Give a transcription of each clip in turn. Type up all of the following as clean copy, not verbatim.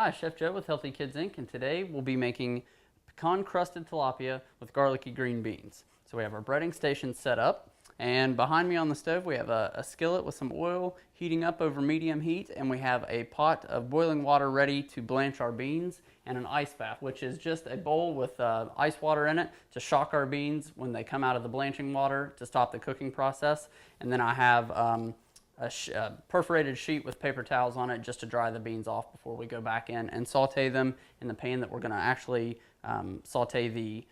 Hi, Chef Joe with Healthy Kids Inc. And today we'll be making pecan crusted tilapia with garlicky green beans. So we have our breading station set up, and behind me on the stove we have a skillet with some oil heating up over medium heat, and we have a pot of boiling water ready to blanch our beans, and an ice bath, which is just a bowl with ice water in it to shock our beans when they come out of the blanching water to stop the cooking process. And then I have a perforated sheet with paper towels on it just to dry the beans off before we go back in and saute them in the pan that we're going to actually saute the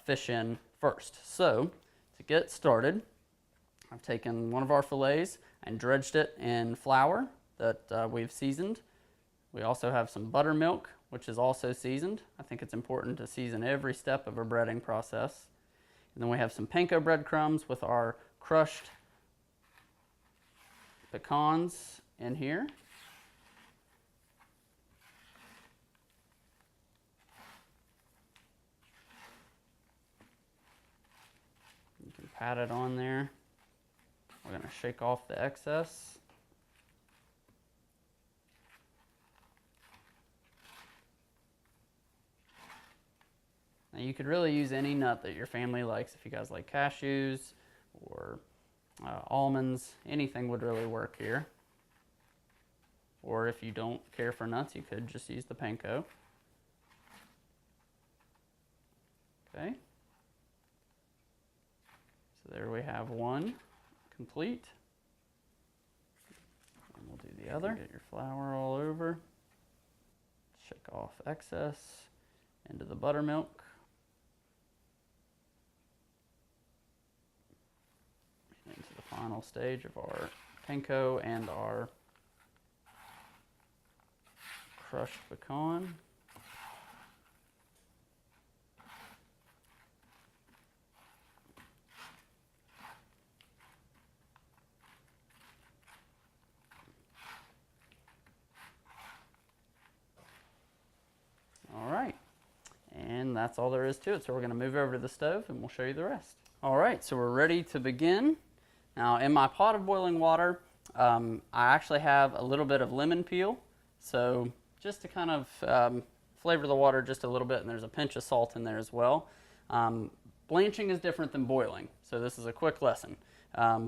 fish in first. So to get started, I've taken one of our fillets and dredged it in flour that we've seasoned. We also have some buttermilk, which is also seasoned. I think it's important to season every step of a breading process. And then we have some panko breadcrumbs with our crushed pecans in here. You can pat it on there. We're going to shake off the excess. Now you could really use any nut that your family likes. If you guys like cashews or almonds, anything would really work here. Or if you don't care for nuts, you could just use the panko. Okay. So there we have one complete. And we'll do the other. Get your flour all over. Shake off excess into the buttermilk. Into the final stage of our panko and our crushed pecan. All right, and that's all there is to it. So we're going to move over to the stove and we'll show you the rest. All right, so we're ready to begin. Now in my pot of boiling water, I actually have a little bit of lemon peel. So just to kind of flavor the water just a little bit, and there's a pinch of salt in there as well. Blanching is different than boiling, so this is a quick lesson.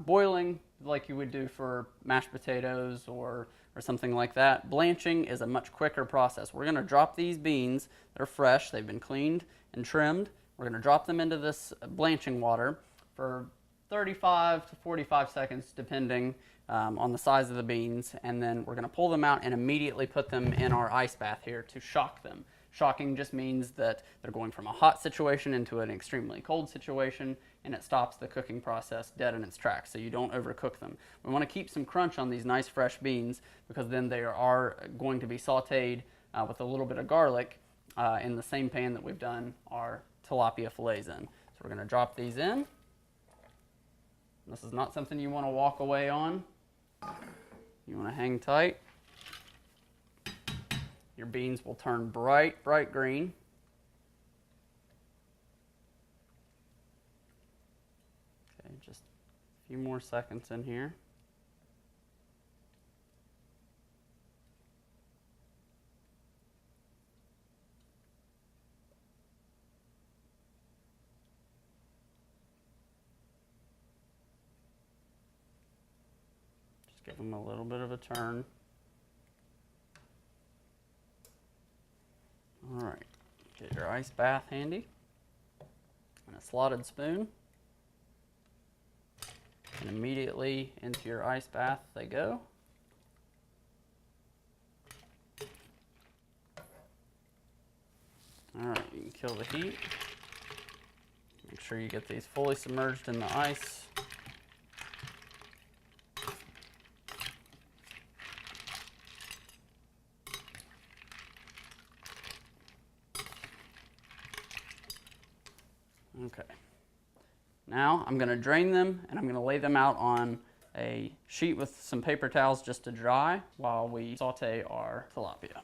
Boiling, like you would do for mashed potatoes or something like that, blanching is a much quicker process. We're going to drop these beans, they're fresh, they've been cleaned and trimmed. We're going to drop them into this blanching water for 35 to 45 seconds depending on the size of the beans, and then we're going to pull them out and immediately put them in our ice bath here to shock them. Shocking just means that they're going from a hot situation into an extremely cold situation, and it stops the cooking process dead in its tracks, so you don't overcook them. We want to keep some crunch on these nice fresh beans because then they are going to be sauteed with a little bit of garlic in the same pan that we've done our tilapia fillets in. So we're going to drop these in. This is not something you want to walk away on. You want to hang tight. Your beans will turn bright, bright green. Okay, just a few more seconds in here. Just give them a little bit of a turn. All right, get your ice bath handy and a slotted spoon, and immediately into your ice bath they go. All right, you can kill the heat. Make sure you get these fully submerged in the ice. Okay, now I'm going to drain them and I'm going to lay them out on a sheet with some paper towels just to dry while we saute our tilapia.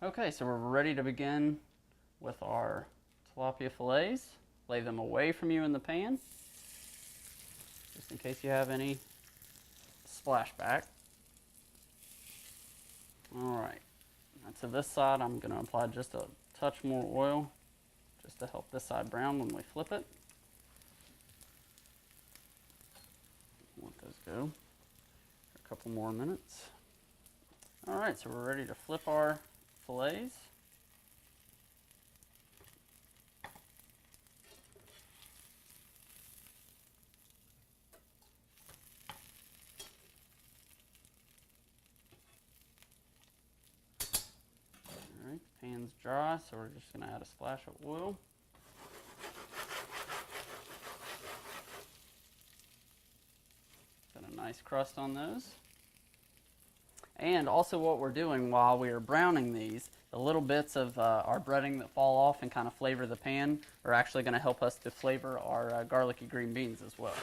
Okay, so we're ready to begin with our tilapia fillets. Lay them away from you in the pan, just in case you have any splashback. All right, now to this side, I'm going to apply just a touch more oil, just to help this side brown when we flip it. Let those go for a couple more minutes. All right, so we're ready to flip our fillets. All right, the pan's dry, so we're just going to add a splash of oil. Got a nice crust on those. And also what we're doing while we are browning these, the little bits of our breading that fall off and kind of flavor the pan are actually going to help us to flavor our garlicky green beans as well.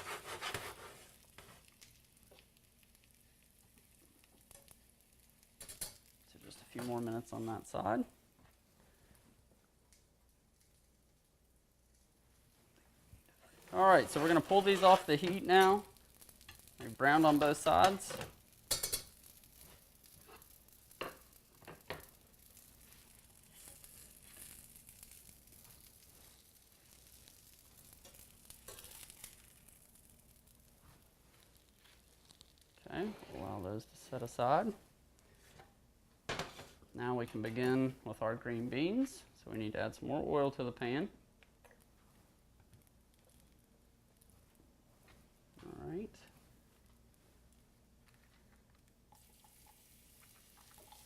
So just a few more minutes on that side. All right, so we're going to pull these off the heat now. They've browned on both sides. Okay, allow those to set aside. Now we can begin with our green beans. So we need to add some more oil to the pan. All right.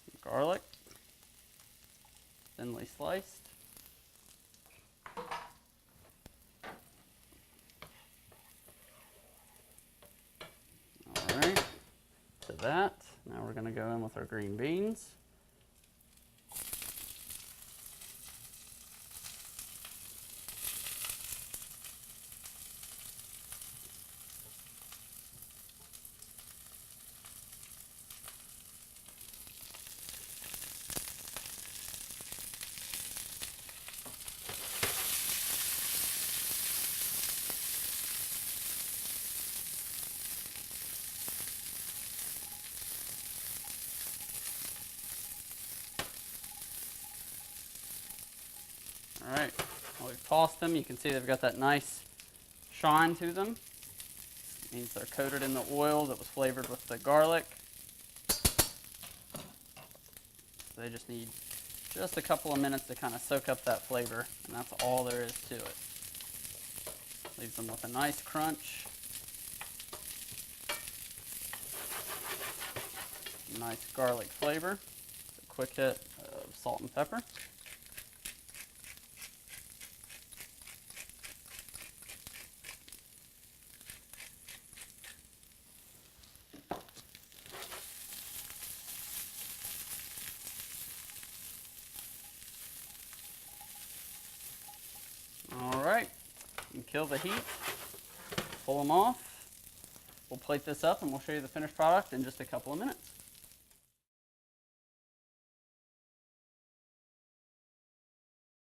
Some garlic, thinly sliced. All right. To that, now we're going to go in with our green beans. All right, well, we've tossed them. You can see they've got that nice shine to them. It means they're coated in the oil that was flavored with the garlic. So they just need just a couple of minutes to kind of soak up that flavor, and that's all there is to it. Leaves them with a nice crunch. Nice garlic flavor. A quick hit of salt and pepper. All right, you can kill the heat, pull them off. We'll plate this up and we'll show you the finished product in just a couple of minutes.